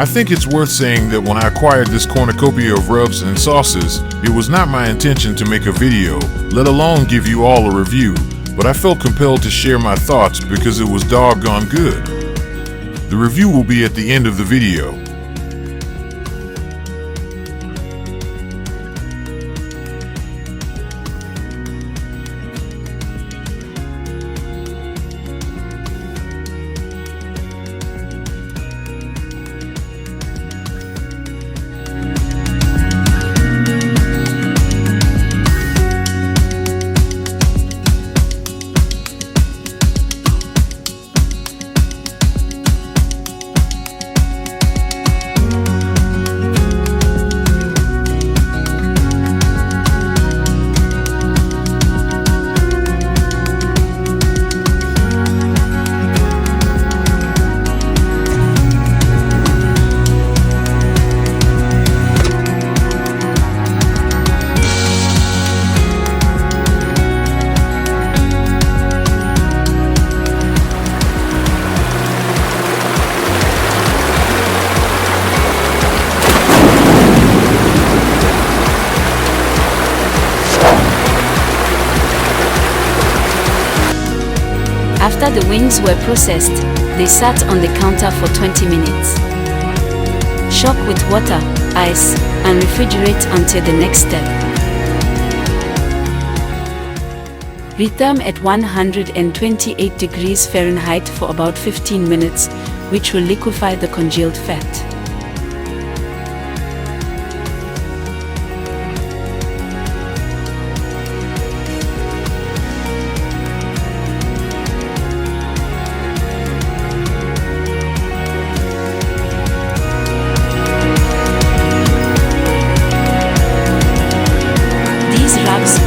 I think it's worth saying that when I acquired this cornucopia of rubs and sauces, it was not my intention to make a video, let alone give you all a review, but I felt compelled to share my thoughts because it was doggone good. The review will be at the end of the video. After the wings were processed, they sat on the counter for 20 minutes. Shock with water, ice, and refrigerate until the next step. Retherm at 128 degrees Fahrenheit for about 15 minutes, which will liquefy the congealed fat.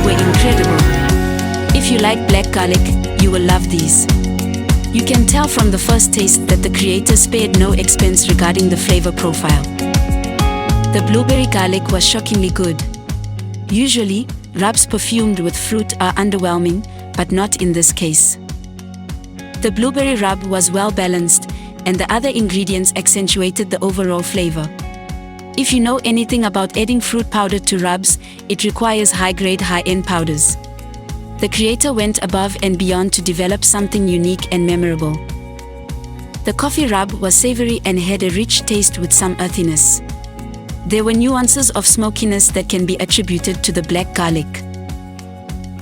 Were incredible. If you like black garlic, you will love these. You can tell from the first taste that the creator spared no expense regarding the flavor profile. The blueberry garlic was shockingly good. Usually, rubs perfumed with fruit are underwhelming, but not in this case. The blueberry rub was well balanced, and the other ingredients accentuated the overall flavor. If you know anything about adding fruit powder to rubs, it requires high-grade, high-end powders. The creator went above and beyond to develop something unique and memorable. The coffee rub was savory and had a rich taste with some earthiness. There were nuances of smokiness that can be attributed to the black garlic.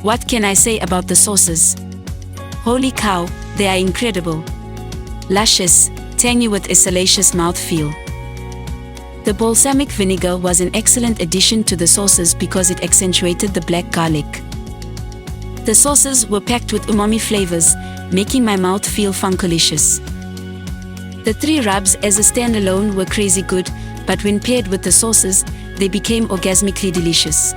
What can I say about the sauces? Holy cow, they are incredible. Luscious, tangy with a salacious mouthfeel. The balsamic vinegar was an excellent addition to the sauces because it accentuated the black garlic. The sauces were packed with umami flavors, making my mouth feel funkalicious. The three rubs as a standalone were crazy good, but when paired with the sauces, they became orgasmically delicious.